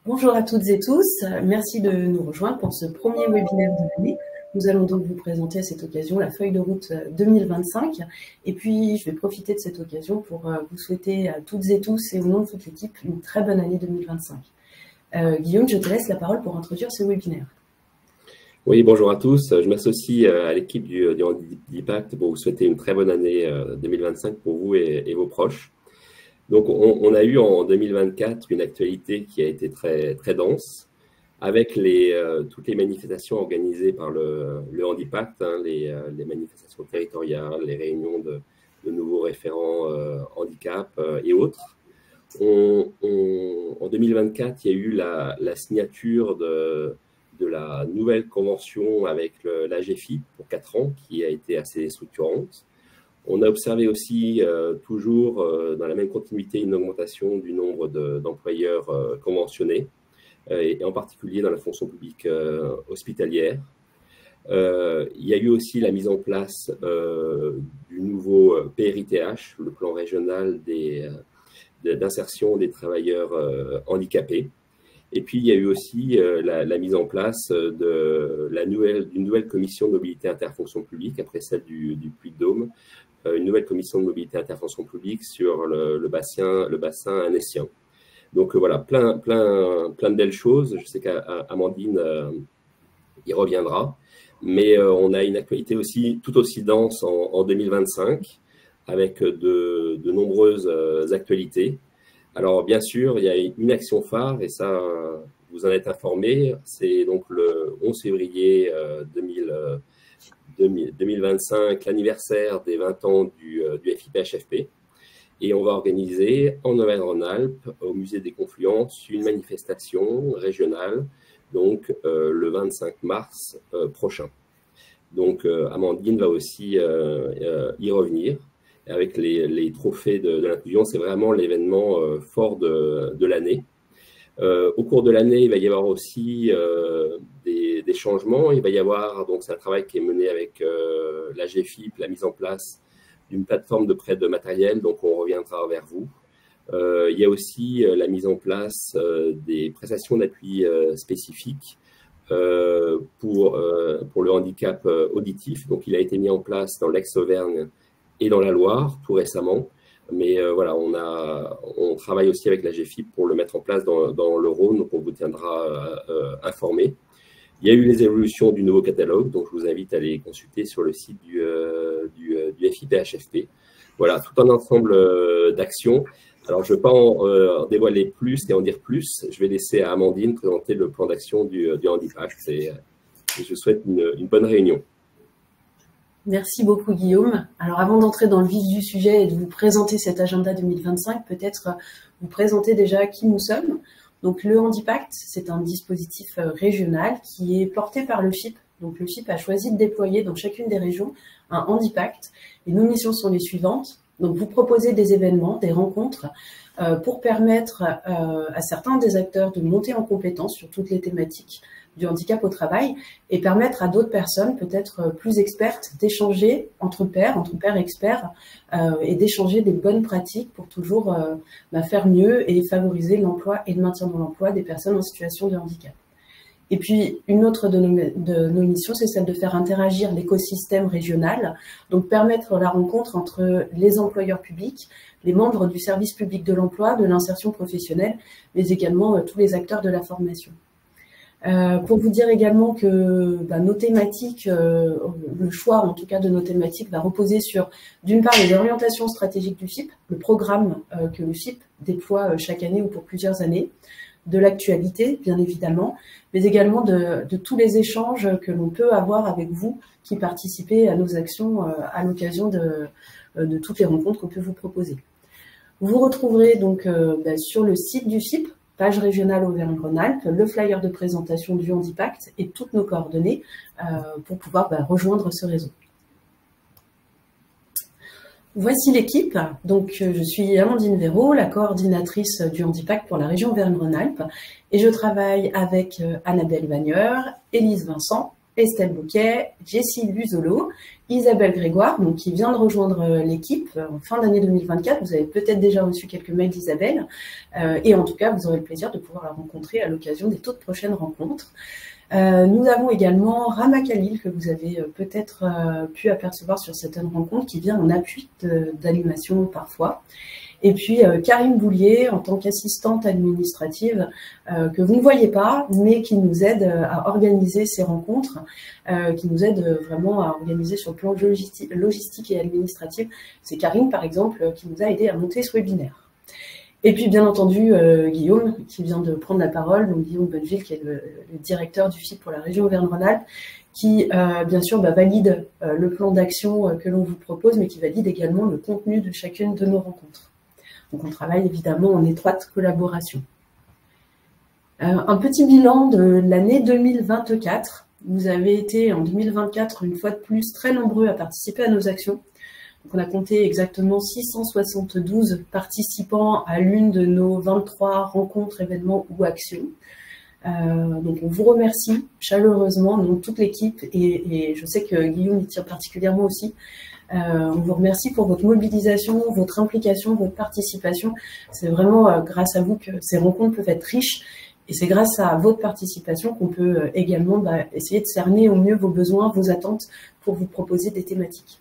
Bonjour à toutes et tous, merci de nous rejoindre pour ce premier webinaire de l'année. Nous allons donc vous présenter à cette occasion la feuille de route 2025 et puis je vais profiter de cette occasion pour vous souhaiter à toutes et tous et au nom de toute l'équipe une très bonne année 2025. Guillaume, je te laisse la parole pour introduire ce webinaire. Oui, bonjour à tous. Je m'associe à l'équipe du Handipact pour vous souhaiter une très bonne année 2025 pour vous et vos proches. Donc, on a eu en 2024 une actualité qui a été très, très dense avec toutes les manifestations organisées par le Handipact, les manifestations territoriales, les réunions de nouveaux référents handicap et autres. En 2024, il y a eu la signature de la nouvelle convention avec l'AGFIP pour 4 ans qui a été assez structurante. On a observé aussi toujours dans la même continuité une augmentation du nombre d'employeurs conventionnés et en particulier dans la fonction publique hospitalière. Il y a eu aussi la mise en place du nouveau PRITH, le plan régional d'insertion des travailleurs handicapés. Et puis, il y a eu aussi la mise en place d'une nouvelle commission de mobilité interfonction publique, après celle du Puy-de-Dôme, une nouvelle commission de mobilité interfonction publique sur le bassin annécien. Donc voilà, plein de belles choses. Je sais qu'Amandine y reviendra, mais on a une actualité aussi tout aussi dense en 2025 avec de nombreuses actualités. Alors, bien sûr, il y a une action phare, et ça, vous en êtes informés. C'est donc le 11 février 2025, l'anniversaire des 20 ans du FIP-HFP. Et on va organiser en Auvergne-Rhône-Alpes, au Musée des Confluences, une manifestation régionale, donc le 25 mars prochain. Donc, Amandine va aussi y revenir. Avec les trophées de l'inclusion, c'est vraiment l'événement fort de l'année. Au cours de l'année, il va y avoir aussi des changements. Il va y avoir, donc c'est un travail qui est mené avec l'AGFIP, la mise en place d'une plateforme de prêt de matériel, donc on reviendra vers vous. Il y a aussi la mise en place des prestations d'appui spécifiques pour le handicap auditif. Donc il a été mis en place dans l'ex-Auvergne et dans la Loire tout récemment. Mais voilà, on travaille aussi avec la GFIP pour le mettre en place dans le Rhône, donc on vous tiendra informé. Il y a eu les évolutions du nouveau catalogue, donc je vous invite à les consulter sur le site du FIP-HFP. Voilà, tout un ensemble d'actions. Alors, je ne vais pas en dévoiler plus et en dire plus. Je vais laisser à Amandine présenter le plan d'action du Handipact et je vous souhaite une bonne réunion. Merci beaucoup Guillaume. Alors avant d'entrer dans le vif du sujet et de vous présenter cet agenda 2025, peut-être vous présenter déjà qui nous sommes. Donc le Handipact, c'est un dispositif régional qui est porté par le FIP. Donc le FIP a choisi de déployer dans chacune des régions un Handipact. Et nos missions sont les suivantes. Donc vous proposez des événements, des rencontres pour permettre à certains des acteurs de monter en compétence sur toutes les thématiques du handicap au travail et permettre à d'autres personnes, peut-être plus expertes, d'échanger entre pairs experts et d'échanger des bonnes pratiques pour toujours faire mieux et favoriser l'emploi et le maintien dans l'emploi des personnes en situation de handicap. Et puis, une autre de nos missions, c'est celle de faire interagir l'écosystème régional, donc permettre la rencontre entre les employeurs publics, les membres du service public de l'emploi, de l'insertion professionnelle, mais également tous les acteurs de la formation. Pour vous dire également que nos thématiques, le choix en tout cas de nos thématiques va reposer sur d'une part les orientations stratégiques du FIP, le programme que le FIP déploie chaque année ou pour plusieurs années, de l'actualité bien évidemment, mais également de tous les échanges que l'on peut avoir avec vous qui participez à nos actions à l'occasion de toutes les rencontres qu'on peut vous proposer. Vous retrouverez donc sur le site du FIP, page régionale Auvergne-Rhône-Alpes, le flyer de présentation du Handipact et toutes nos coordonnées pour pouvoir rejoindre ce réseau. Voici l'équipe. Donc, je suis Amandine Véraud, la coordinatrice du Handipact pour la région Auvergne-Rhône-Alpes et je travaille avec Annabelle Vagneur, Élise Vincent, Estelle Bouquet, Jessie Luzolo Isabelle Grégoire, donc, qui vient de rejoindre l'équipe en fin d'année 2024. Vous avez peut-être déjà reçu quelques mails d'Isabelle. Et en tout cas, vous aurez le plaisir de pouvoir la rencontrer à l'occasion des toutes prochaines rencontres. Nous avons également Rama Khalil, que vous avez peut-être pu apercevoir sur certaines rencontres, qui vient en appui d'animation parfois. Et puis Karine Boulier, en tant qu'assistante administrative, que vous ne voyez pas, mais qui nous aide à organiser ces rencontres, qui nous aide vraiment à organiser sur le plan logistique et administratif. C'est Karine, par exemple, qui nous a aidé à monter ce webinaire. Et puis, bien entendu, Guillaume, qui vient de prendre la parole, donc Guillaume Bonneville, qui est le directeur du FIP pour la région Auvergne-Rhône-Alpes, qui, bien sûr, valide le plan d'action que l'on vous propose, mais qui valide également le contenu de chacune de nos rencontres. Donc, on travaille évidemment en étroite collaboration. Un petit bilan de l'année 2024. Vous avez été, en 2024, une fois de plus, très nombreux à participer à nos actions. Donc, on a compté exactement 672 participants à l'une de nos 23 rencontres, événements ou actions. Donc, on vous remercie chaleureusement, donc toute l'équipe, et je sais que Guillaume y tire particulièrement aussi. On vous remercie pour votre mobilisation, votre implication, votre participation. C'est vraiment grâce à vous que ces rencontres peuvent être riches. Et c'est grâce à votre participation qu'on peut également essayer de cerner au mieux vos besoins, vos attentes pour vous proposer des thématiques.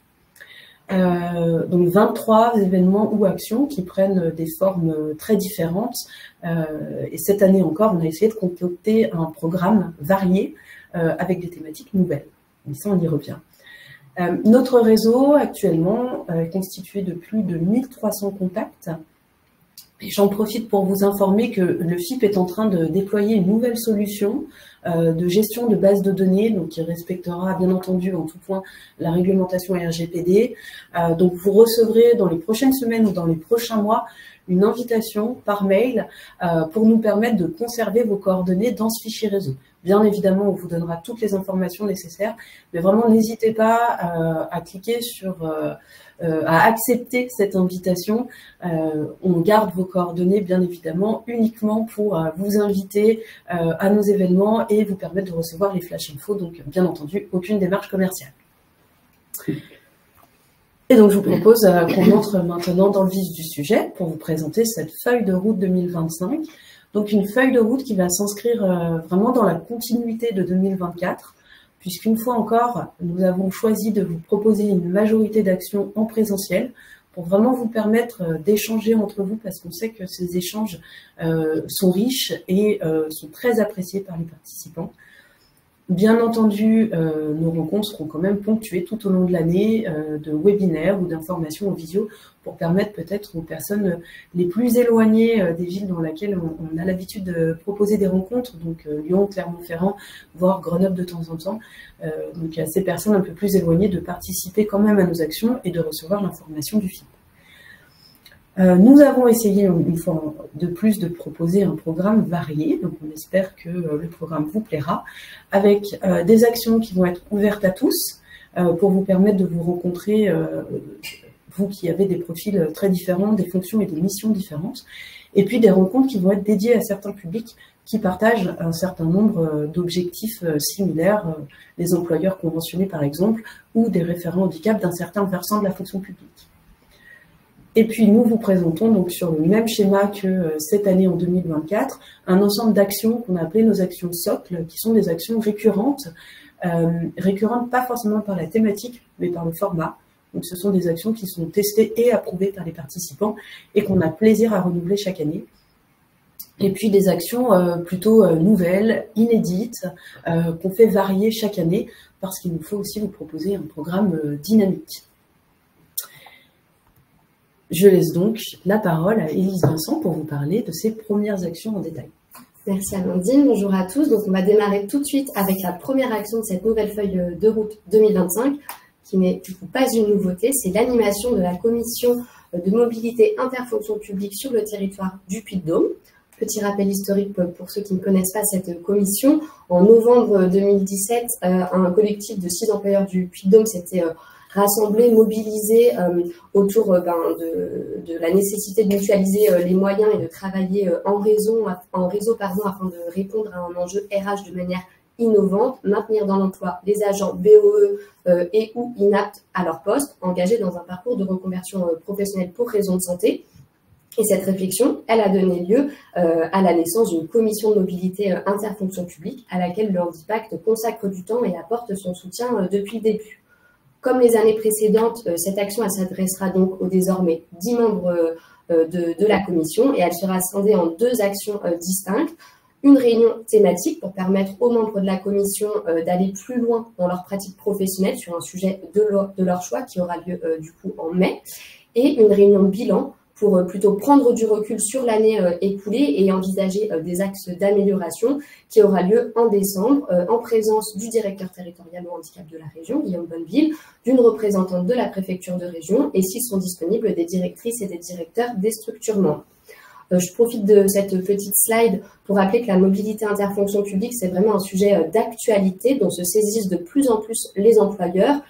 Donc 23 événements ou actions qui prennent des formes très différentes. Et cette année encore, on a essayé de concocter un programme varié avec des thématiques nouvelles. Mais ça, on y revient. Notre réseau actuellement est constitué de plus de 1300 contacts. Et j'en profite pour vous informer que le FIP est en train de déployer une nouvelle solution de gestion de base de données, donc qui respectera bien entendu en tout point la réglementation RGPD. Donc vous recevrez dans les prochaines semaines ou dans les prochains mois une invitation par mail pour nous permettre de conserver vos coordonnées dans ce fichier réseau. Bien évidemment, on vous donnera toutes les informations nécessaires, mais vraiment n'hésitez pas à cliquer sur, à accepter cette invitation. On garde vos coordonnées, bien évidemment, uniquement pour vous inviter à nos événements et vous permettre de recevoir les flash infos. Donc, bien entendu, aucune démarche commerciale. Et donc, je vous propose qu'on entre maintenant dans le vif du sujet pour vous présenter cette feuille de route 2025. Donc, une feuille de route qui va s'inscrire vraiment dans la continuité de 2024, puisqu'une fois encore, nous avons choisi de vous proposer une majorité d'actions en présentiel pour vraiment vous permettre d'échanger entre vous, parce qu'on sait que ces échanges sont riches et sont très appréciés par les participants. Bien entendu, nos rencontres seront quand même ponctuées tout au long de l'année de webinaires ou d'informations en visio pour permettre peut-être aux personnes les plus éloignées des villes dans lesquelles on a l'habitude de proposer des rencontres, donc Lyon, Clermont-Ferrand, voire Grenoble de temps en temps, donc à ces personnes un peu plus éloignées de participer quand même à nos actions et de recevoir l'information du FIP. Nous avons essayé une fois de plus de proposer un programme varié, donc on espère que le programme vous plaira, avec des actions qui vont être ouvertes à tous pour vous permettre de vous rencontrer, vous qui avez des profils très différents, des fonctions et des missions différentes, et puis des rencontres qui vont être dédiées à certains publics qui partagent un certain nombre d'objectifs similaires, les employeurs conventionnés par exemple, ou des référents handicap d'un certain versant de la fonction publique. Et puis, nous vous présentons donc sur le même schéma que cette année en 2024, un ensemble d'actions qu'on a appelées nos actions socles, qui sont des actions récurrentes, récurrentes pas forcément par la thématique, mais par le format. Donc, ce sont des actions qui sont testées et approuvées par les participants et qu'on a plaisir à renouveler chaque année. Et puis, des actions plutôt nouvelles, inédites, qu'on fait varier chaque année parce qu'il nous faut aussi vous proposer un programme dynamique. Je laisse donc la parole à Élise Vincent pour vous parler de ses premières actions en détail. Merci Amandine, bonjour à tous. Donc on va démarrer tout de suite avec la première action de cette nouvelle feuille de route 2025, qui n'est du coup pas une nouveauté, c'est l'animation de la commission de mobilité interfonction publique sur le territoire du Puy-de-Dôme. Petit rappel historique pour ceux qui ne connaissent pas cette commission. En novembre 2017, un collectif de 6 employeurs du Puy-de-Dôme s'était rassemblés, mobilisés autour de la nécessité de mutualiser les moyens et de travailler en réseau afin de répondre à un enjeu RH de manière innovantes, maintenir dans l'emploi les agents BOE et ou inaptes à leur poste, engagés dans un parcours de reconversion professionnelle pour raison de santé. Et cette réflexion, elle a donné lieu à la naissance d'une commission de mobilité interfonction publique à laquelle le Handipact consacre du temps et apporte son soutien depuis le début. Comme les années précédentes, cette action elle s'adressera donc aux désormais 10 membres de la commission et elle sera scindée en 2 actions distinctes. Une réunion thématique pour permettre aux membres de la commission d'aller plus loin dans leur pratique professionnelle sur un sujet de leur choix qui aura lieu du coup en mai, et une réunion bilan pour plutôt prendre du recul sur l'année écoulée et envisager des axes d'amélioration qui aura lieu en décembre en présence du directeur territorial au handicap de la région, Guillaume Bonneville, d'une représentante de la préfecture de région et s'ils sont disponibles des directrices et des directeurs des structures membres. Je profite de cette petite slide pour rappeler que la mobilité interfonction publique, c'est vraiment un sujet d'actualité dont se saisissent de plus en plus les employeurs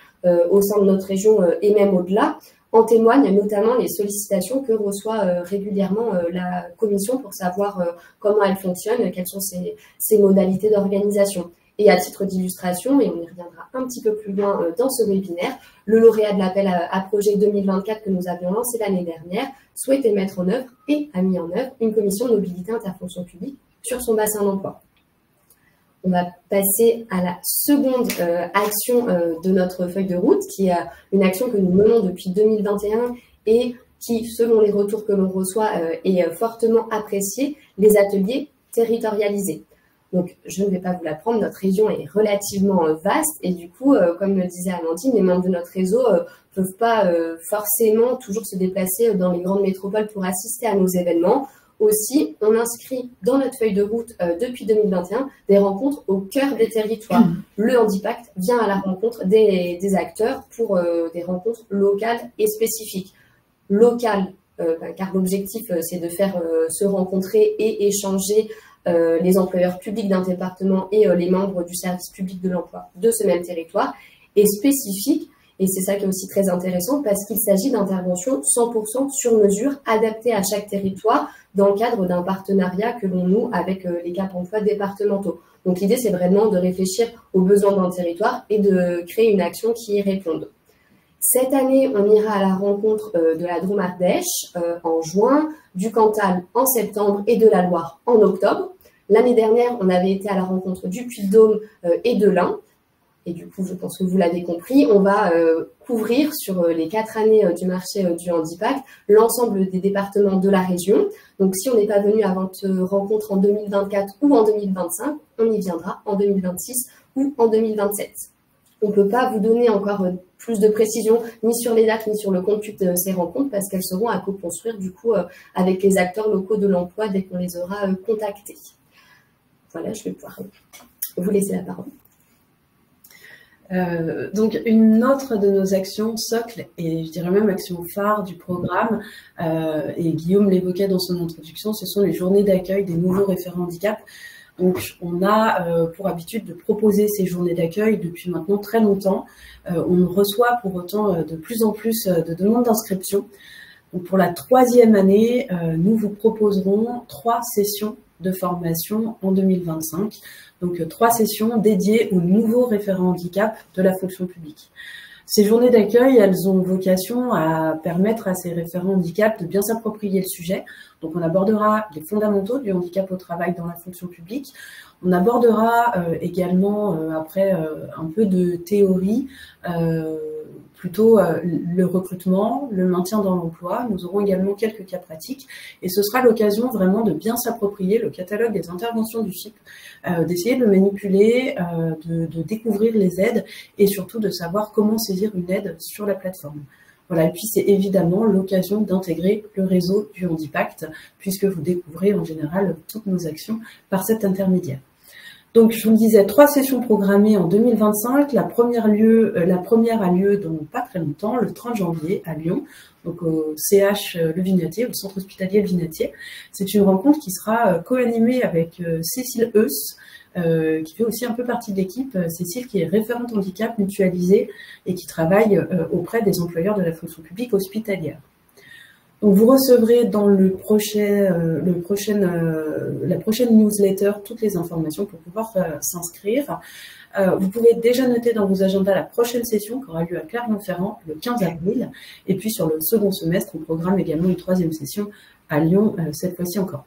au sein de notre région et même au-delà. En témoignent notamment les sollicitations que reçoit régulièrement la commission pour savoir comment elle fonctionne, quelles sont ses modalités d'organisation. Et à titre d'illustration, et on y reviendra un petit peu plus loin dans ce webinaire, le lauréat de l'appel à projet 2024 que nous avions lancé l'année dernière souhaitait mettre en œuvre et a mis en œuvre une commission de mobilité interfonction publique sur son bassin d'emploi. On va passer à la seconde action de notre feuille de route, qui est une action que nous menons depuis 2021 et qui, selon les retours que l'on reçoit, est fortement appréciée, les ateliers territorialisés. Donc, je ne vais pas vous l'apprendre, notre région est relativement vaste et du coup, comme le disait Amandine, les membres de notre réseau peuvent pas forcément toujours se déplacer dans les grandes métropoles pour assister à nos événements. Aussi, on inscrit dans notre feuille de route depuis 2021 des rencontres au cœur des territoires. Le Handipact vient à la rencontre des acteurs pour des rencontres locales et spécifiques. Locales, car l'objectif, c'est de faire se rencontrer et échanger les employeurs publics d'un département et les membres du service public de l'emploi de ce même territoire, et spécifiques. Et c'est ça qui est aussi très intéressant parce qu'il s'agit d'interventions 100% sur mesure, adaptées à chaque territoire dans le cadre d'un partenariat que l'on noue avec les Cap Emploi départementaux. Donc l'idée, c'est vraiment de réfléchir aux besoins d'un territoire et de créer une action qui y réponde. Cette année, on ira à la rencontre de la Drôme-Ardèche en juin, du Cantal en septembre et de la Loire en octobre. L'année dernière, on avait été à la rencontre du Puy-de-Dôme et de l'Ain. Et du coup, je pense que vous l'avez compris, on va couvrir sur les 4 années du marché du Handipact l'ensemble des départements de la région. Donc, si on n'est pas venu à votre rencontre en 2024 ou en 2025, on y viendra en 2026 ou en 2027. On ne peut pas vous donner encore plus de précision ni sur les dates ni sur le contenu de ces rencontres parce qu'elles seront à co-construire du coup avec les acteurs locaux de l'emploi dès qu'on les aura contactés. Voilà, je vais pouvoir vous laisser la parole. Donc une autre de nos actions socle et je dirais même action phare du programme, et Guillaume l'évoquait dans son introduction, ce sont les journées d'accueil des nouveaux référents handicap. Donc on a pour habitude de proposer ces journées d'accueil depuis maintenant très longtemps. On reçoit pour autant de plus en plus de demandes d'inscription. Donc pour la 3e année, nous vous proposerons 3 sessions de formation en 2025. Donc 3 sessions dédiées aux nouveaux référents handicap de la fonction publique. Ces journées d'accueil, elles ont vocation à permettre à ces référents handicap de bien s'approprier le sujet. Donc on abordera les fondamentaux du handicap au travail dans la fonction publique. On abordera également après un peu de théorie, plutôt le recrutement, le maintien dans l'emploi. Nous aurons également quelques cas pratiques et ce sera l'occasion vraiment de bien s'approprier le catalogue des interventions du FIP, d'essayer de le manipuler, de découvrir les aides et surtout de savoir comment saisir une aide sur la plateforme. Voilà, et puis c'est évidemment l'occasion d'intégrer le réseau du Handipact puisque vous découvrez en général toutes nos actions par cet intermédiaire. Donc, je vous le disais, 3 sessions programmées en 2025. La première a lieu dans pas très longtemps, le 30 janvier à Lyon, donc au CH Le Vignatier, au centre hospitalier Le Vignatier. C'est une rencontre qui sera co-animée avec Cécile Heuss, qui fait aussi un peu partie de l'équipe. Cécile qui est référente handicap mutualisée et qui travaille auprès des employeurs de la fonction publique hospitalière. Donc vous recevrez dans la prochaine newsletter toutes les informations pour pouvoir s'inscrire. Vous pouvez déjà noter dans vos agendas la prochaine session qui aura lieu à Clermont-Ferrand le 15 avril. Et puis sur le second semestre, on programme également une 3e session à Lyon, cette fois-ci encore.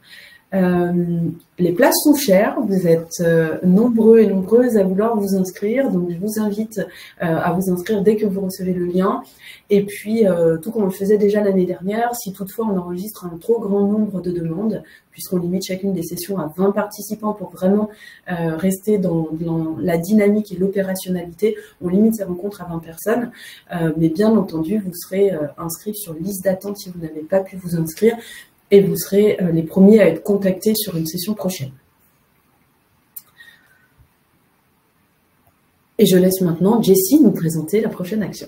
Les places sont chères, vous êtes nombreux et nombreuses à vouloir vous inscrire, donc je vous invite à vous inscrire dès que vous recevez le lien. Et puis, tout comme on le faisait déjà l'année dernière, si toutefois on enregistre un trop grand nombre de demandes, puisqu'on limite chacune des sessions à 20 participants pour vraiment rester dans la dynamique et l'opérationnalité, on limite ces rencontres à 20 personnes. Mais bien entendu, vous serez inscrits sur liste d'attente si vous n'avez pas pu vous inscrire. Et vous serez les premiers à être contactés sur une session prochaine. Et je laisse maintenant Jessie nous présenter la prochaine action.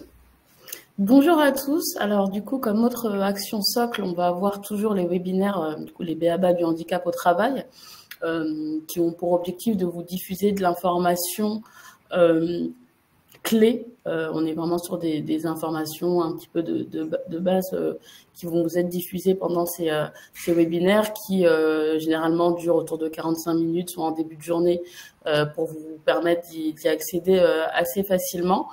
Bonjour à tous. Alors du coup, comme autre action socle, on va avoir toujours les webinaires, les BABA du handicap au travail, qui ont pour objectif de vous diffuser de l'information clés. On est vraiment sur des informations un petit peu de base qui vont vous être diffusées pendant ces webinaires qui généralement durent autour de 45 minutes, soit en début de journée, pour vous permettre d'y accéder assez facilement.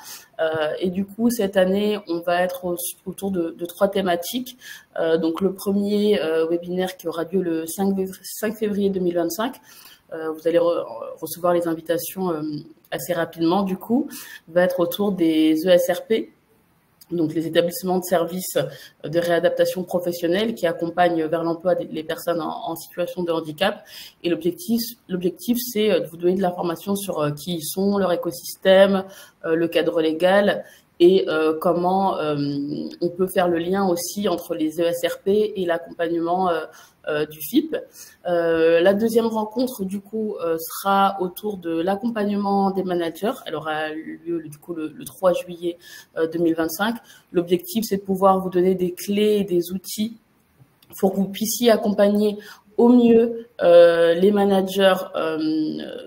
Et du coup, cette année, on va être autour de 3 thématiques. Donc le premier webinaire qui aura lieu le 5 février 2025. Vous allez recevoir les invitations assez rapidement, du coup, va être autour des ESRP, donc les établissements de services de réadaptation professionnelle qui accompagnent vers l'emploi les personnes en situation de handicap. Et l'objectif, c'est de vous donner de l'information sur qui ils sont, leur écosystème, le cadre légal et comment on peut faire le lien aussi entre les ESRP et l'accompagnement du FIP. La deuxième rencontre, du coup, sera autour de l'accompagnement des managers. Elle aura lieu, du coup, le 3 juillet 2025. L'objectif, c'est de pouvoir vous donner des clés et des outils pour que vous puissiez accompagner au mieux les managers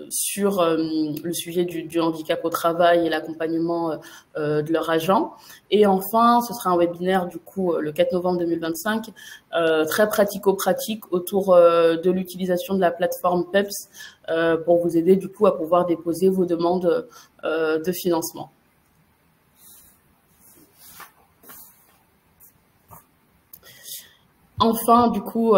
sur le sujet du handicap au travail et l'accompagnement de leurs agents. Et enfin, ce sera un webinaire du coup le 4 novembre 2025, très pratico-pratique autour de l'utilisation de la plateforme PEPS pour vous aider du coup à pouvoir déposer vos demandes de financement. Enfin, du coup,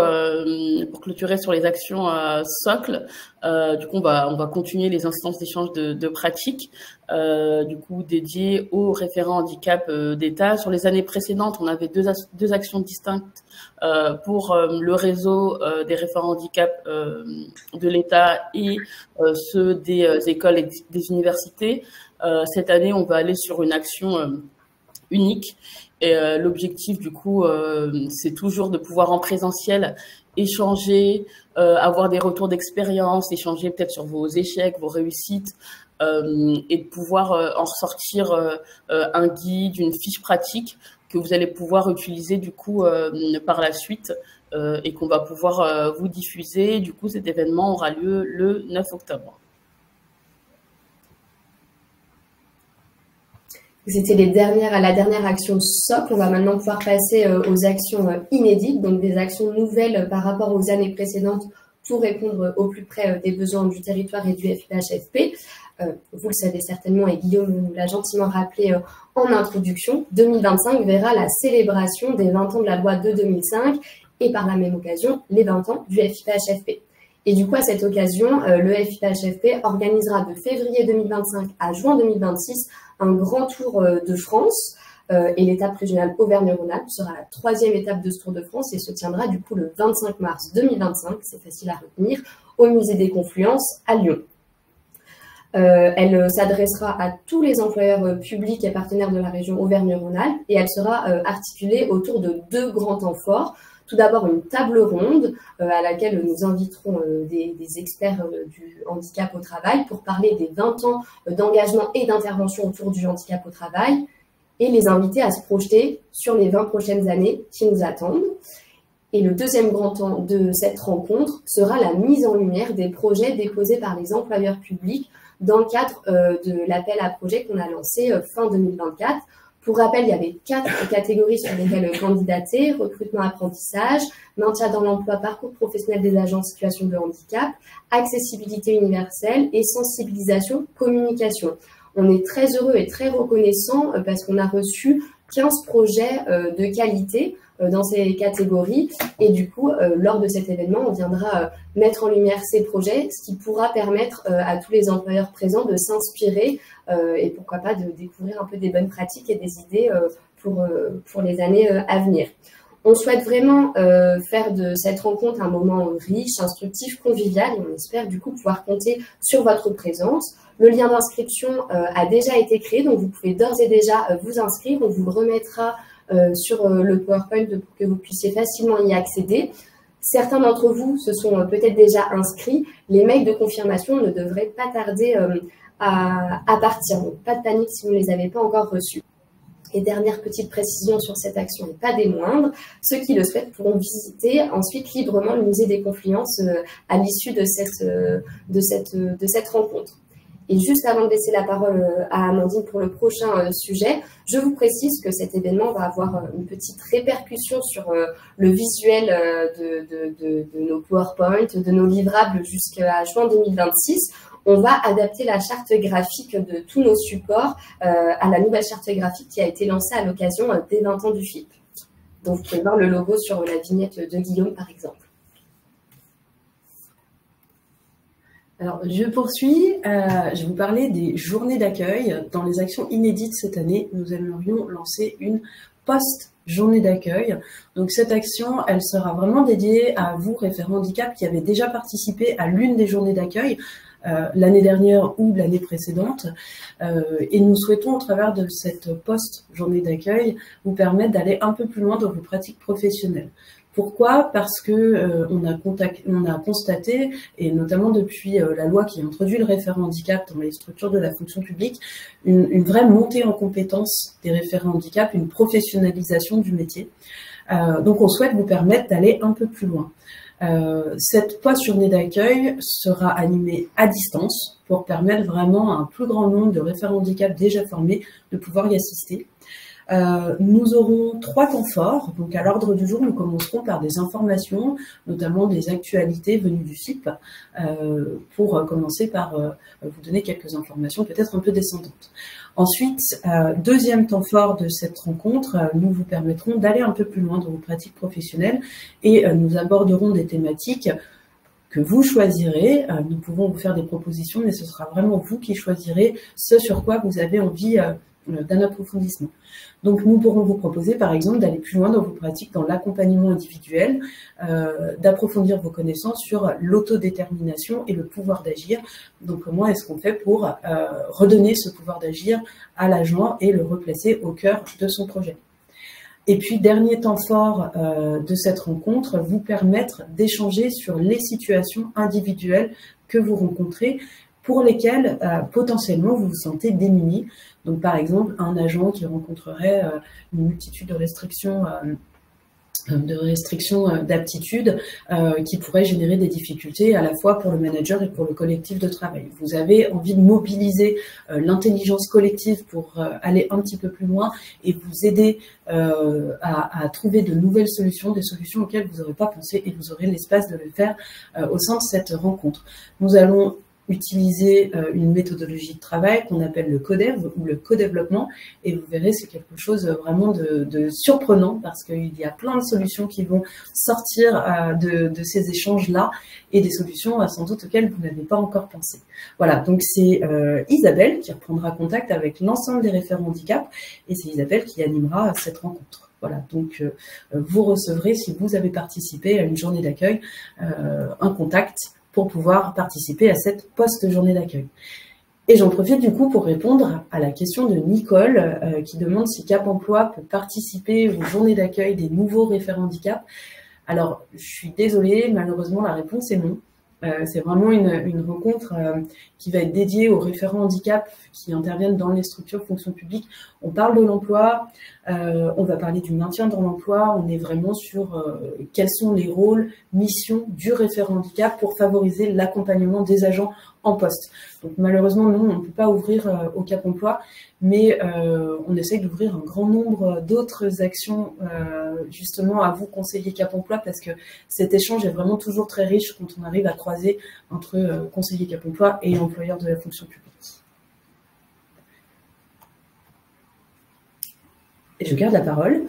pour clôturer sur les actions socles, du coup, on va continuer les instances d'échange de pratiques, du coup, dédiées aux référents handicap d'État. Sur les années précédentes, on avait deux actions distinctes pour le réseau des référents handicap de l'État et ceux des écoles et des universités. Cette année, on va aller sur une action unique. Et l'objectif, du coup, c'est toujours de pouvoir en présentiel échanger, avoir des retours d'expérience, échanger peut-être sur vos échecs, vos réussites, et de pouvoir en ressortir un guide, une fiche pratique que vous allez pouvoir utiliser, du coup, par la suite et qu'on va pouvoir vous diffuser. Du coup, cet événement aura lieu le 9 octobre. C'était la dernière action socle. On va maintenant pouvoir passer aux actions inédites, donc des actions nouvelles par rapport aux années précédentes pour répondre au plus près des besoins du territoire et du FIPHFP. Vous le savez certainement et Guillaume nous l'a gentiment rappelé en introduction, 2025 verra la célébration des 20 ans de la loi de 2005 et par la même occasion les 20 ans du FIPHFP. Et du coup, à cette occasion, le FIPHFP organisera de février 2025 à juin 2026 un grand tour de France et l'étape régionale Auvergne-Rhône-Alpes sera la 3e étape de ce Tour de France et se tiendra du coup le 25 mars 2025, c'est facile à retenir, au Musée des Confluences à Lyon. Elle s'adressera à tous les employeurs publics et partenaires de la région Auvergne-Rhône-Alpes et elle sera articulée autour de 2 grands temps forts. Tout d'abord, une table ronde à laquelle nous inviterons des experts du handicap au travail pour parler des 20 ans d'engagement et d'intervention autour du handicap au travail et les inviter à se projeter sur les 20 prochaines années qui nous attendent. Et le deuxième grand temps de cette rencontre sera la mise en lumière des projets déposés par les employeurs publics dans le cadre de l'appel à projets qu'on a lancé fin 2024 Pour rappel, il y avait 4 catégories sur lesquelles candidater: recrutement, apprentissage, maintien dans l'emploi, parcours professionnel des agents en situation de handicap, accessibilité universelle et sensibilisation, communication. On est très heureux et très reconnaissant parce qu'on a reçu 15 projets de qualité dans ces catégories. Et du coup, lors de cet événement, on viendra mettre en lumière ces projets, ce qui pourra permettre à tous les employeurs présents de s'inspirer et pourquoi pas de découvrir un peu des bonnes pratiques et des idées pour les années à venir. On souhaite vraiment faire de cette rencontre un moment riche, instructif, convivial, et on espère du coup pouvoir compter sur votre présence. Le lien d'inscription a déjà été créé, donc vous pouvez d'ores et déjà vous inscrire. On vous le remettra sur le PowerPoint pour que vous puissiez facilement y accéder. Certains d'entre vous se sont peut-être déjà inscrits. Les mails de confirmation ne devraient pas tarder à partir. Donc pas de panique si vous ne les avez pas encore reçus. Et dernière petite précision sur cette action, et pas des moindres, ceux qui le souhaitent pourront visiter ensuite librement le musée des Confluences à l'issue de cette rencontre. Et juste avant de laisser la parole à Amandine pour le prochain sujet, je vous précise que cet événement va avoir une petite répercussion sur le visuel de nos PowerPoint, de nos livrables jusqu'à juin 2026. On va adapter la charte graphique de tous nos supports à la nouvelle charte graphique qui a été lancée à l'occasion des 20 ans du FIP. Donc, vous pouvez voir le logo sur la vignette de Guillaume, par exemple. Alors, je poursuis. Je vais vous parler des journées d'accueil. Dans les actions inédites cette année, nous aimerions lancer une post-journée d'accueil. Donc, cette action, elle sera vraiment dédiée à vous, référents handicap, qui avez déjà participé à l'une des journées d'accueil l'année dernière ou l'année précédente. Et nous souhaitons, au travers de cette post-journée d'accueil, vous permettre d'aller un peu plus loin dans vos pratiques professionnelles. Pourquoi? Parce que on a constaté, et notamment depuis la loi qui a introduit le référent handicap dans les structures de la fonction publique, une vraie montée en compétences des référents handicap, une professionnalisation du métier. Donc on souhaite vous permettre d'aller un peu plus loin. Cette post-journée d'accueil sera animée à distance pour permettre vraiment à un plus grand nombre de référents handicap déjà formés de pouvoir y assister. Nous aurons 3 temps forts. Donc, à l'ordre du jour, nous commencerons par des informations, notamment des actualités venues du FIP, pour commencer par vous donner quelques informations peut-être un peu descendantes. Ensuite, deuxième temps fort de cette rencontre, nous vous permettrons d'aller un peu plus loin dans vos pratiques professionnelles et nous aborderons des thématiques que vous choisirez. Nous pouvons vous faire des propositions, mais ce sera vraiment vous qui choisirez ce sur quoi vous avez envie d'un approfondissement. Donc, nous pourrons vous proposer, par exemple, d'aller plus loin dans vos pratiques dans l'accompagnement individuel, d'approfondir vos connaissances sur l'autodétermination et le pouvoir d'agir. Donc, comment est-ce qu'on fait pour redonner ce pouvoir d'agir à l'agent et le replacer au cœur de son projet. Et puis, dernier temps fort de cette rencontre, vous permettre d'échanger sur les situations individuelles que vous rencontrez, pour lesquelles potentiellement vous vous sentez démunis. Donc, par exemple, un agent qui rencontrerait une multitude de restrictions d'aptitude qui pourraient générer des difficultés à la fois pour le manager et pour le collectif de travail. Vous avez envie de mobiliser l'intelligence collective pour aller un petit peu plus loin et vous aider à trouver de nouvelles solutions, des solutions auxquelles vous n'aurez pas pensé, et vous aurez l'espace de le faire au sein de cette rencontre. Nous allons utiliser une méthodologie de travail qu'on appelle le codev ou le co-développement, et vous verrez, c'est quelque chose vraiment de surprenant parce qu'il y a plein de solutions qui vont sortir de ces échanges-là, et des solutions sans doute auxquelles vous n'avez pas encore pensé. Voilà, donc c'est Isabelle qui reprendra contact avec l'ensemble des référents handicap, et c'est Isabelle qui animera cette rencontre. Voilà, donc vous recevrez, si vous avez participé à une journée d'accueil, un contact pour pouvoir participer à cette post-journée d'accueil. Et j'en profite du coup pour répondre à la question de Nicole qui demande si Cap Emploi peut participer aux journées d'accueil des nouveaux référents handicap. Alors, je suis désolée, malheureusement la réponse est non. C'est vraiment une rencontre qui va être dédiée aux référents handicap qui interviennent dans les structures fonction publique. On parle de l'emploi, on va parler du maintien dans l'emploi, on est vraiment sur quels sont les rôles, missions du référent handicap pour favoriser l'accompagnement des agents en poste. Donc malheureusement, non, on ne peut pas ouvrir au Cap Emploi, mais on essaye d'ouvrir un grand nombre d'autres actions justement à vous, conseillers Cap Emploi, parce que cet échange est vraiment toujours très riche quand on arrive à croiser entre conseillers Cap Emploi et employeurs de la fonction publique. Et je garde la parole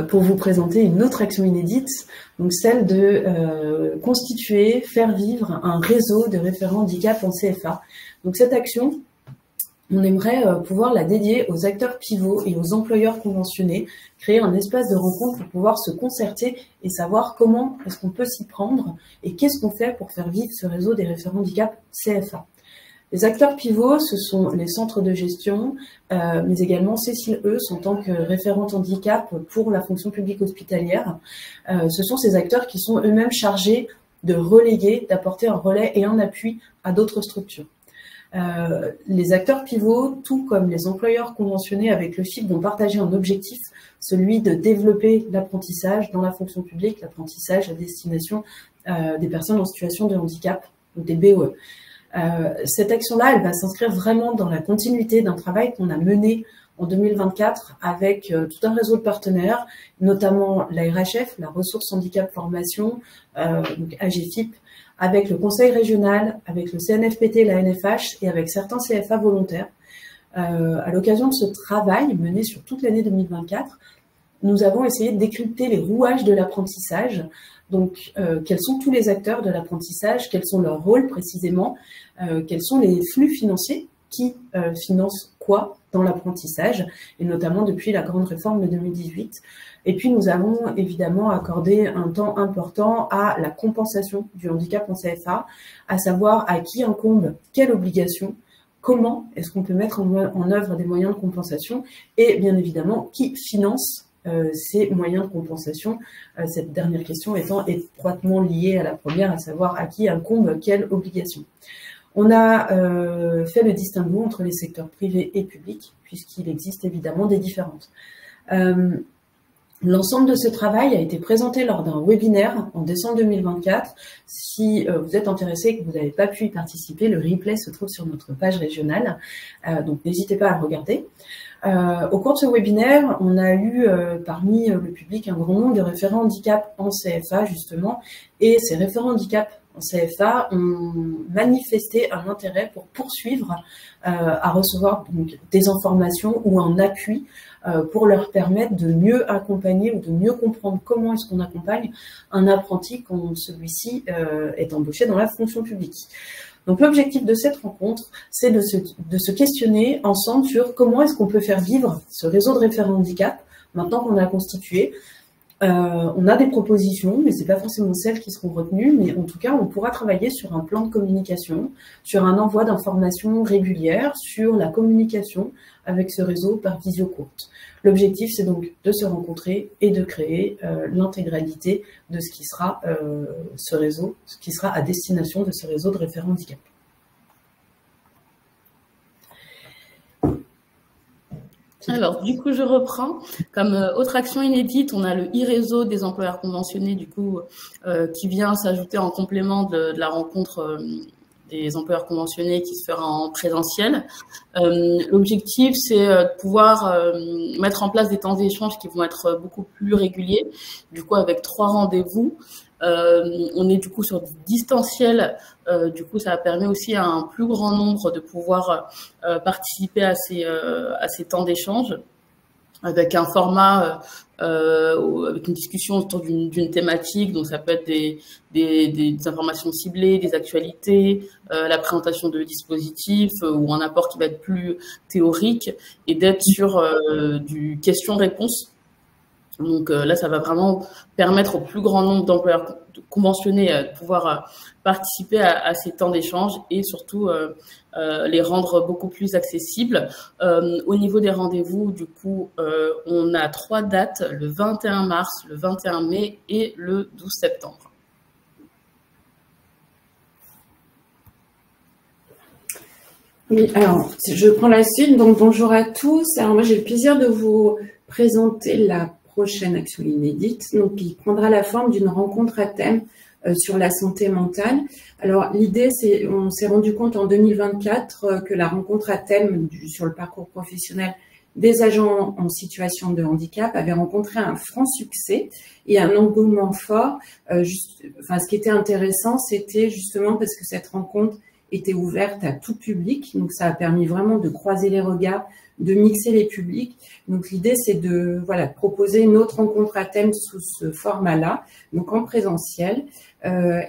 pour vous présenter une autre action inédite, donc celle de constituer, faire vivre un réseau de référents handicap en CFA. Donc cette action, on aimerait pouvoir la dédier aux acteurs pivots et aux employeurs conventionnés, créer un espace de rencontre pour pouvoir se concerter et savoir comment est-ce qu'on peut s'y prendre et qu'est-ce qu'on fait pour faire vivre ce réseau des référents handicap CFA. Les acteurs pivots, ce sont les centres de gestion, mais également Cécile Eus en tant que référente handicap pour la fonction publique hospitalière. Ce sont ces acteurs qui sont eux-mêmes chargés de reléguer, d'apporter un relais et un appui à d'autres structures. Les acteurs pivots, tout comme les employeurs conventionnés avec le FIP, vont partager un objectif, celui de développer l'apprentissage dans la fonction publique, l'apprentissage à destination des personnes en situation de handicap, ou des BOE. Cette action-là, elle va s'inscrire vraiment dans la continuité d'un travail qu'on a mené en 2024 avec tout un réseau de partenaires, notamment la RHF, la Ressource Handicap Formation, donc AGFIP, avec le Conseil régional, avec le CNFPT, la NFH et avec certains CFA volontaires. À l'occasion de ce travail mené sur toute l'année 2024, nous avons essayé de décrypter les rouages de l'apprentissage. Donc, quels sont tous les acteurs de l'apprentissage, quels sont leurs rôles précisément, quels sont les flux financiers qui financent quoi dans l'apprentissage, et notamment depuis la grande réforme de 2018. Et puis, nous avons évidemment accordé un temps important à la compensation du handicap en CFA, à savoir à qui incombe quelle obligation, comment est-ce qu'on peut mettre en œuvre des moyens de compensation, et bien évidemment, qui finance ces moyens de compensation, cette dernière question étant étroitement liée à la première, à savoir à qui incombe quelle obligation. On a fait le distinguo entre les secteurs privés et publics, puisqu'il existe évidemment des différences. L'ensemble de ce travail a été présenté lors d'un webinaire en décembre 2024. Si vous êtes intéressé et que vous n'avez pas pu y participer, le replay se trouve sur notre page régionale, donc n'hésitez pas à le regarder. Au cours de ce webinaire, on a eu parmi le public un grand nombre de référents handicap en CFA justement, et ces référents handicap en CFA ont manifesté un intérêt pour poursuivre à recevoir donc, des informations ou un appui pour leur permettre de mieux accompagner ou de mieux comprendre comment est-ce qu'on accompagne un apprenti quand celui-ci est embauché dans la fonction publique. Donc l'objectif de cette rencontre, c'est de se questionner ensemble sur comment est-ce qu'on peut faire vivre ce réseau de référents handicap maintenant qu'on a constitué. On a des propositions, mais c'est pas forcément celles qui seront retenues, mais en tout cas, on pourra travailler sur un plan de communication, sur un envoi d'informations régulières, sur la communication avec ce réseau par visio courte. L'objectif, c'est donc de se rencontrer et de créer l'intégralité de ce qui sera ce réseau, ce qui sera à destination de ce réseau de référents handicap. Alors, du coup, je reprends. Comme autre action inédite, on a le e-réseau des employeurs conventionnés, du coup, qui vient s'ajouter en complément de la rencontre des employeurs conventionnés qui se fera en présentiel. L'objectif, c'est de pouvoir mettre en place des temps d'échange qui vont être beaucoup plus réguliers, du coup, avec 3 rendez-vous. On est du coup sur du distanciel, du coup ça permet aussi à un plus grand nombre de pouvoir participer à ces temps d'échange avec un format, avec une discussion autour d'une thématique, donc ça peut être des informations ciblées, des actualités, la présentation de dispositifs ou un apport qui va être plus théorique et d'être sur du question-réponse. Donc là, ça va vraiment permettre au plus grand nombre d'employeurs conventionnés de pouvoir participer à ces temps d'échange et surtout les rendre beaucoup plus accessibles. Au niveau des rendez-vous, du coup, on a 3 dates, le 21 mars, le 21 mai et le 12 septembre. Oui, alors, je prends la suite. Donc, bonjour à tous. Alors, moi, j'ai le plaisir de vous présenter la prochaine action inédite, donc qui prendra la forme d'une rencontre à thème sur la santé mentale. Alors l'idée, c'est, on s'est rendu compte en 2024 que la rencontre à thème sur le parcours professionnel des agents en situation de handicap avait rencontré un franc succès et un engouement fort. Ce qui était intéressant, c'était justement parce que cette rencontre était ouverte à tout public, donc ça a permis vraiment de croiser les regards, de mixer les publics. Donc l'idée, c'est de proposer une autre rencontre à thème sous ce format-là, donc en présentiel.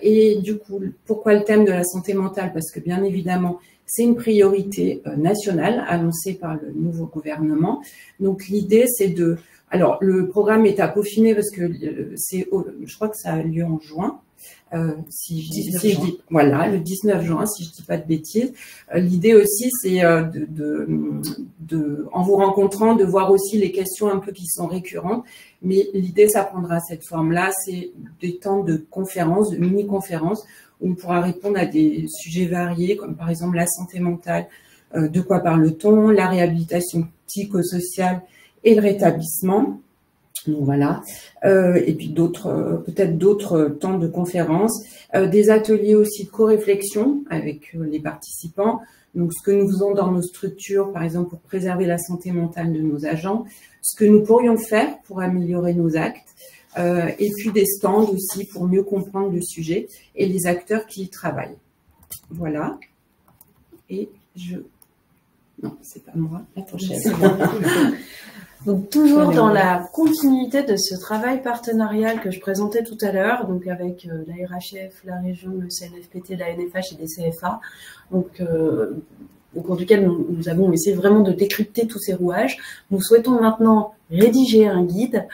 Et du coup, pourquoi le thème de la santé mentale? Parce que bien évidemment, c'est une priorité nationale annoncée par le nouveau gouvernement. Donc l'idée, c'est de... Alors le programme est à peaufiner parce que je crois que ça a lieu en juin. Voilà, le 19 juin, si je dis pas de bêtises. L'idée aussi, c'est en vous rencontrant, de voir aussi les questions un peu qui sont récurrentes. Mais l'idée, ça prendra cette forme-là, c'est des temps de conférences, de mini-conférences, où on pourra répondre à des sujets variés, comme par exemple la santé mentale, de quoi parle-t-on, la réhabilitation psychosociale et le rétablissement. Donc voilà, et puis peut-être d'autres temps de conférences, des ateliers aussi de co-réflexion avec les participants. Donc ce que nous faisons dans nos structures, par exemple pour préserver la santé mentale de nos agents, ce que nous pourrions faire pour améliorer nos actes, et puis des stands aussi pour mieux comprendre le sujet et les acteurs qui y travaillent. Voilà. Et non, c'est pas moi, la prochaine. Donc toujours dans la continuité de ce travail partenarial que je présentais tout à l'heure, donc avec la RHF, la région, le CNFPT, la NFH et des CFA, donc au cours duquel nous avons essayé vraiment de décrypter tous ces rouages. Nous souhaitons maintenant rédiger un guide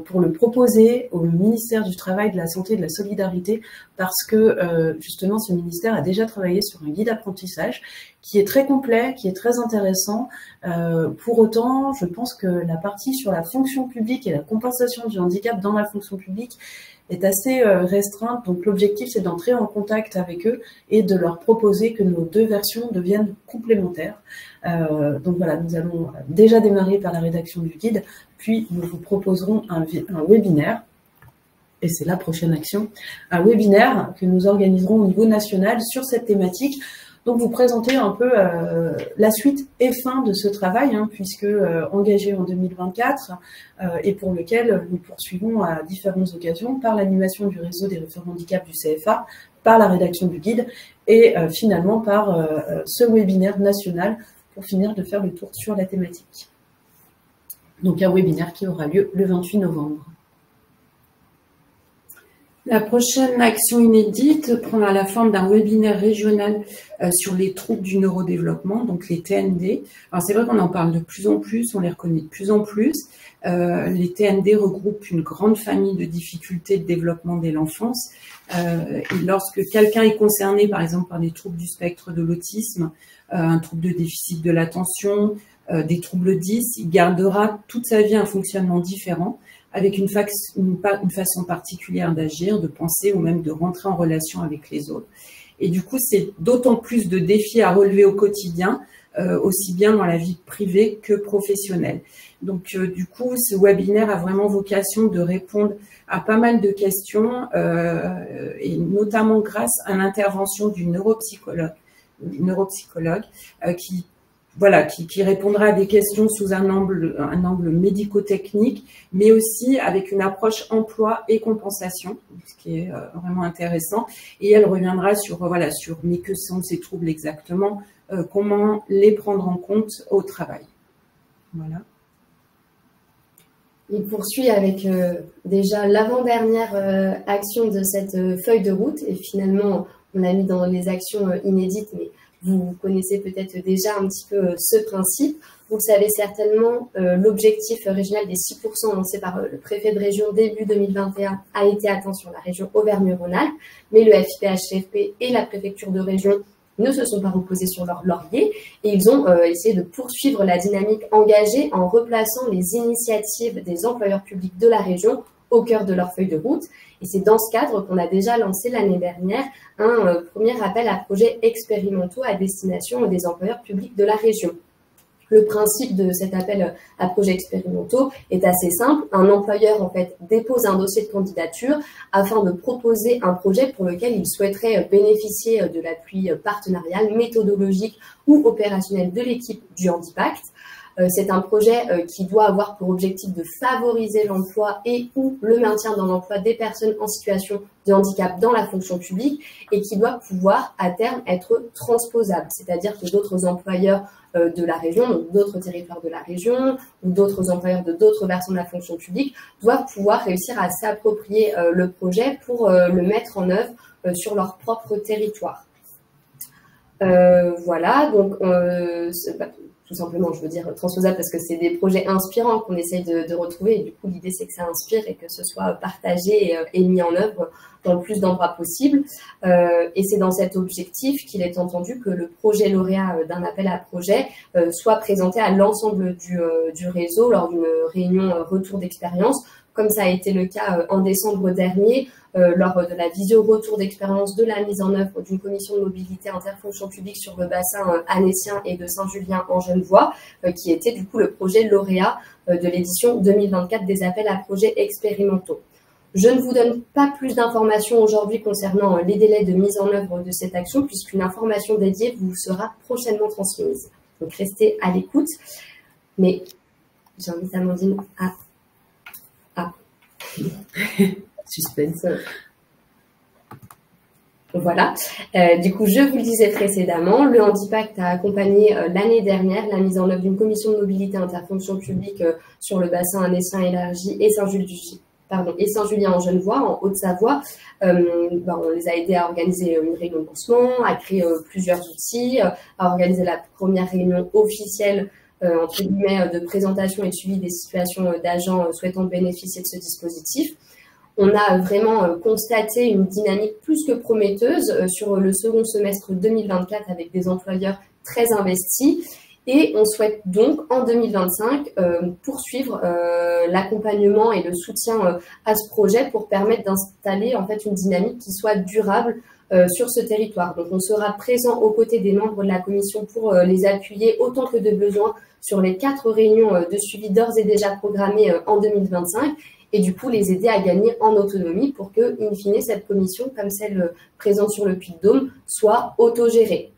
pour le proposer au ministère du Travail, de la Santé et de la Solidarité, parce que justement ce ministère a déjà travaillé sur un guide apprentissage qui est très complet, qui est très intéressant. Pour autant, je pense que la partie sur la fonction publique et la compensation du handicap dans la fonction publique est assez restreinte. Donc l'objectif, c'est d'entrer en contact avec eux et de leur proposer que nos deux versions deviennent complémentaires. Donc voilà, nous allons déjà démarrer par la rédaction du guide, puis nous vous proposerons un webinaire, et c'est la prochaine action, un webinaire que nous organiserons au niveau national sur cette thématique. Donc vous présenter un peu la suite et fin de ce travail, puisque engagé en 2024 et pour lequel nous poursuivons à différentes occasions par l'animation du réseau des référents handicap du CFA, par la rédaction du guide et finalement par ce webinaire national pour finir de faire le tour sur la thématique. Donc un webinaire qui aura lieu le 28 novembre. La prochaine action inédite prendra la forme d'un webinaire régional sur les troubles du neurodéveloppement, donc les TND. Alors c'est vrai qu'on en parle de plus en plus, on les reconnaît de plus en plus. Les TND regroupent une grande famille de difficultés de développement dès l'enfance. Et lorsque quelqu'un est concerné, par exemple, par des troubles du spectre de l'autisme, un trouble de déficit de l'attention, des troubles 10, il gardera toute sa vie un fonctionnement différent, avec une façon particulière d'agir, de penser ou même de rentrer en relation avec les autres. Et du coup, c'est d'autant plus de défis à relever au quotidien, aussi bien dans la vie privée que professionnelle. Donc, du coup, ce webinaire a vraiment vocation de répondre à pas mal de questions, et notamment grâce à l'intervention du neuropsychologue qui répondra à des questions sous un angle médico-technique, mais aussi avec une approche emploi et compensation, ce qui est vraiment intéressant. Et elle reviendra sur mais que sont ces troubles exactement, comment les prendre en compte au travail. Voilà. Il poursuit avec déjà l'avant-dernière action de cette feuille de route, et finalement on l'a mis dans les actions inédites, mais vous connaissez peut-être déjà un petit peu ce principe. Vous savez certainement, l'objectif régional des 6% annoncé par le préfet de région début 2021 a été atteint sur la région Auvergne-Rhône-Alpes, mais le FIPHCFP et la préfecture de région ne se sont pas reposés sur leur laurier et ils ont essayé de poursuivre la dynamique engagée en replaçant les initiatives des employeurs publics de la région au cœur de leur feuille de route. Et c'est dans ce cadre qu'on a déjà lancé l'année dernière un premier appel à projets expérimentaux à destination des employeurs publics de la région. Le principe de cet appel à projets expérimentaux est assez simple. Un employeur, en fait, dépose un dossier de candidature afin de proposer un projet pour lequel il souhaiterait bénéficier de l'appui partenarial, méthodologique ou opérationnel de l'équipe du Handipact. C'est un projet qui doit avoir pour objectif de favoriser l'emploi et ou le maintien dans l'emploi des personnes en situation de handicap dans la fonction publique et qui doit pouvoir à terme être transposable, c'est-à-dire que d'autres employeurs de la région, donc d'autres territoires de la région ou d'autres employeurs de d'autres versants de la fonction publique doivent pouvoir réussir à s'approprier le projet pour le mettre en œuvre sur leur propre territoire. Voilà, donc tout simplement, je veux dire transposable parce que c'est des projets inspirants qu'on essaye de retrouver et du coup l'idée c'est que ça inspire et que ce soit partagé et mis en œuvre dans le plus d'endroits possible. Et c'est dans cet objectif qu'il est entendu que le projet lauréat d'un appel à projet soit présenté à l'ensemble du réseau lors d'une réunion retour d'expérience, comme ça a été le cas en décembre dernier, lors de la visio retour d'expérience de la mise en œuvre d'une commission de mobilité interfonction publique sur le bassin annécien et de Saint-Julien en Genevois, qui était du coup le projet lauréat de l'édition 2024 des appels à projets expérimentaux. Je ne vous donne pas plus d'informations aujourd'hui concernant les délais de mise en œuvre de cette action, puisqu'une information dédiée vous sera prochainement transmise. Donc restez à l'écoute. Mais j'invite Amandine à... Suspense. Voilà. Du coup, je vous le disais précédemment, le Handipact a accompagné l'année dernière la mise en œuvre d'une commission de mobilité interfonction publique sur le bassin annécien élargi et Saint-Julien en Genevois, en Haute-Savoie. On les a aidés à organiser une réunion de lancement, à créer plusieurs outils, à organiser la première réunion officielle entre guillemets, de présentation et de suivi des situations d'agents souhaitant bénéficier de ce dispositif. On a vraiment constaté une dynamique plus que prometteuse sur le second semestre 2024 avec des employeurs très investis. Et on souhaite donc en 2025 poursuivre l'accompagnement et le soutien à ce projet pour permettre d'installer en fait une dynamique qui soit durable sur ce territoire. Donc on sera présent aux côtés des membres de la commission pour les appuyer autant que de besoin sur les 4 réunions de suivi d'ores et déjà programmées en 2025 et du coup les aider à gagner en autonomie pour que, in fine, cette commission, comme celle présente sur le Puy-de-Dôme, soit autogérée.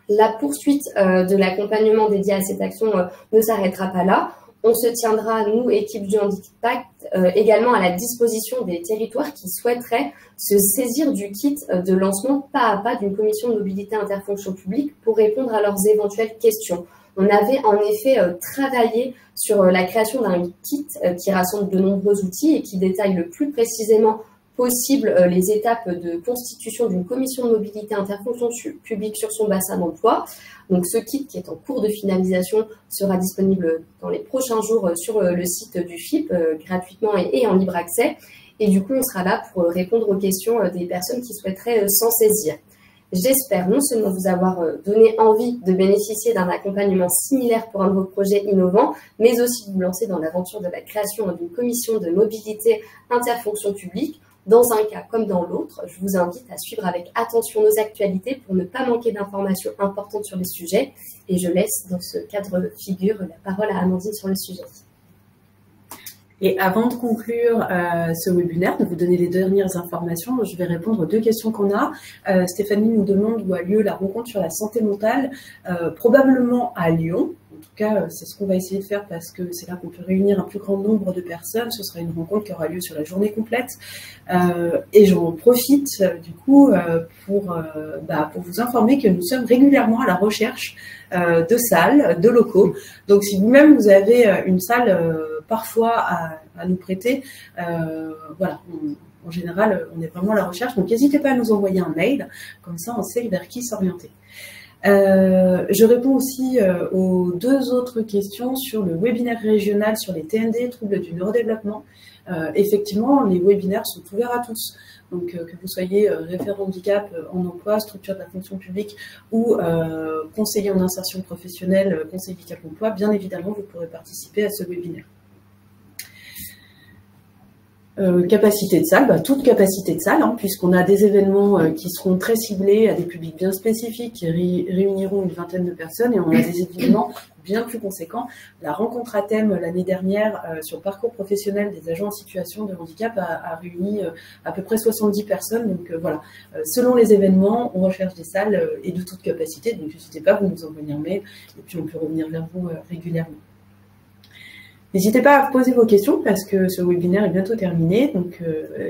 La poursuite de l'accompagnement dédié à cette action ne s'arrêtera pas là. On se tiendra, nous, équipe du Handipact, également à la disposition des territoires qui souhaiteraient se saisir du kit de lancement pas à pas d'une commission de mobilité interfonction publique pour répondre à leurs éventuelles questions. On avait en effet travaillé sur la création d'un kit qui rassemble de nombreux outils et qui détaille le plus précisément possible les étapes de constitution d'une commission de mobilité interfonction publique sur son bassin d'emploi. Donc ce kit qui est en cours de finalisation sera disponible dans les prochains jours sur le site du FIP gratuitement et en libre accès. Et du coup, on sera là pour répondre aux questions des personnes qui souhaiteraient s'en saisir. J'espère non seulement vous avoir donné envie de bénéficier d'un accompagnement similaire pour un de vos projets innovants, mais aussi de vous lancer dans l'aventure de la création d'une commission de mobilité interfonction publique. Dans un cas comme dans l'autre, je vous invite à suivre avec attention nos actualités pour ne pas manquer d'informations importantes sur le sujet. Et je laisse dans ce cadre de figure la parole à Amandine sur le sujet. Et avant de conclure ce webinaire, de vous donner les dernières informations, je vais répondre aux 2 questions qu'on a. Stéphanie nous demande où a lieu la rencontre sur la santé mentale, probablement à Lyon. En tout cas, c'est ce qu'on va essayer de faire parce que c'est là qu'on peut réunir un plus grand nombre de personnes. Ce sera une rencontre qui aura lieu sur la journée complète. Et j'en profite du coup pour vous informer que nous sommes régulièrement à la recherche de salles, de locaux. Donc si vous-même vous avez une salle parfois à nous prêter, voilà, en général on est vraiment à la recherche. Donc n'hésitez pas à nous envoyer un mail, comme ça on sait vers qui s'orienter. Je réponds aussi aux 2 autres questions sur le webinaire régional sur les TND, troubles du neurodéveloppement. Effectivement, les webinaires sont ouverts à tous. Donc, que vous soyez référent handicap en emploi, structure de la fonction publique ou conseiller en insertion professionnelle, conseiller Cap emploi, bien évidemment, vous pourrez participer à ce webinaire. Capacité de salle, toute capacité de salle, puisqu'on a des événements qui seront très ciblés à des publics bien spécifiques qui réuniront une vingtaine de personnes et on a des événements bien plus conséquent. La rencontre à thème l'année dernière sur le parcours professionnel des agents en situation de handicap a réuni à peu près 70 personnes. Donc voilà, selon les événements, on recherche des salles et de toute capacité. Donc n'hésitez pas, vous nous envoyez un mail et puis on peut revenir vers vous régulièrement. N'hésitez pas à poser vos questions parce que ce webinaire est bientôt terminé. Donc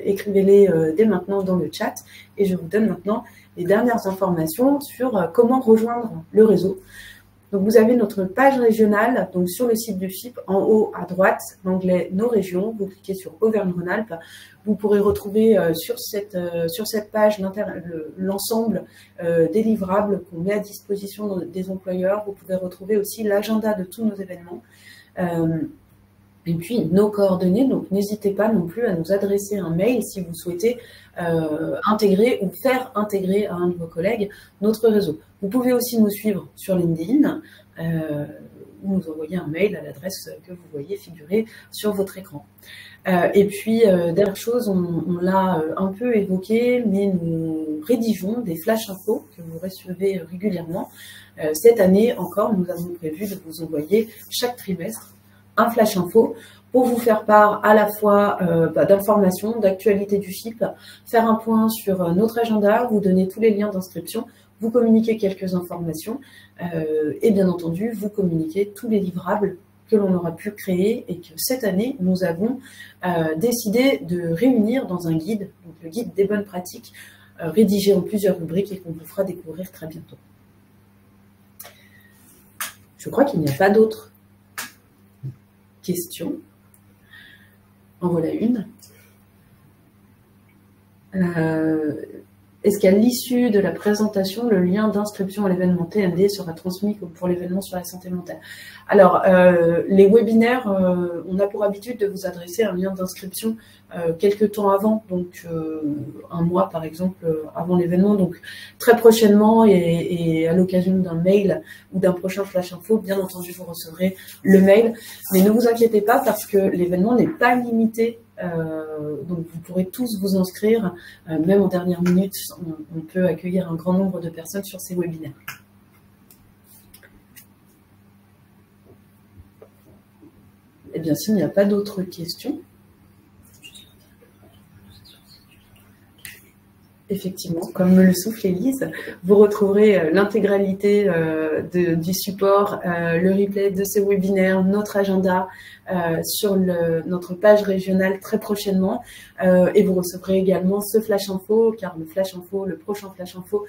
écrivez-les dès maintenant dans le chat et je vous donne maintenant les dernières informations sur comment rejoindre le réseau. Donc, vous avez notre page régionale, donc sur le site du FIP, en haut à droite, l'onglet Nos régions. Vous cliquez sur Auvergne-Rhône-Alpes. Vous pourrez retrouver sur cette page l'ensemble des livrables qu'on met à disposition des employeurs. Vous pouvez retrouver aussi l'agenda de tous nos événements. Et puis, nos coordonnées, donc n'hésitez pas non plus à nous adresser un mail si vous souhaitez intégrer ou faire intégrer à un de vos collègues notre réseau. Vous pouvez aussi nous suivre sur LinkedIn ou nous envoyer un mail à l'adresse que vous voyez figurer sur votre écran. Et puis, dernière chose, on l'a un peu évoqué, mais nous rédigeons des flash infos que vous recevez régulièrement. Cette année encore, nous avons prévu de vous envoyer chaque trimestre un flash info pour vous faire part à la fois d'informations, d'actualités du FIP, faire un point sur notre agenda, vous donner tous les liens d'inscription, vous communiquer quelques informations et bien entendu vous communiquer tous les livrables que l'on aura pu créer et que cette année nous avons décidé de réunir dans un guide, donc le guide des bonnes pratiques, rédigé en plusieurs rubriques et qu'on vous fera découvrir très bientôt. Je crois qu'il n'y a pas d'autres questions. En voilà une. Est-ce qu'à l'issue de la présentation, le lien d'inscription à l'événement TND sera transmis comme pour l'événement sur la santé mentale? Alors, les webinaires, on a pour habitude de vous adresser un lien d'inscription quelques temps avant, donc un mois par exemple avant l'événement. Donc très prochainement et à l'occasion d'un mail ou d'un prochain flash info, bien entendu vous recevrez le mail. Mais ne vous inquiétez pas parce que l'événement n'est pas limité. Donc vous pourrez tous vous inscrire, même en dernière minute, on peut accueillir un grand nombre de personnes sur ces webinaires. Eh bien, s'il n'y a pas d'autres questions, effectivement, comme me le souffle Élise, vous retrouverez l'intégralité du support, le replay de ces webinaires, notre agenda sur notre page régionale très prochainement. Et vous recevrez également ce flash info, car le prochain flash info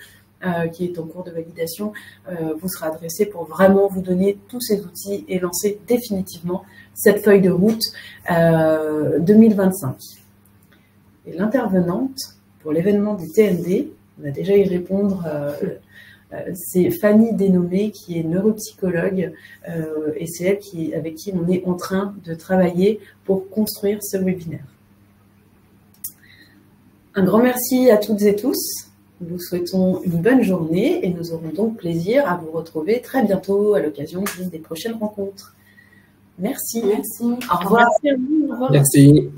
qui est en cours de validation, vous sera adressé pour vraiment vous donner tous ces outils et lancer définitivement cette feuille de route 2025. Et l'intervenante pour l'événement du TND, on va déjà y répondre, c'est Fanny Dénommé qui est neuropsychologue et c'est elle avec qui on est en train de travailler pour construire ce webinaire. Un grand merci à toutes et tous. Nous vous souhaitons une bonne journée et nous aurons donc plaisir à vous retrouver très bientôt à l'occasion des prochaines rencontres. Merci. Merci. Au revoir. Merci.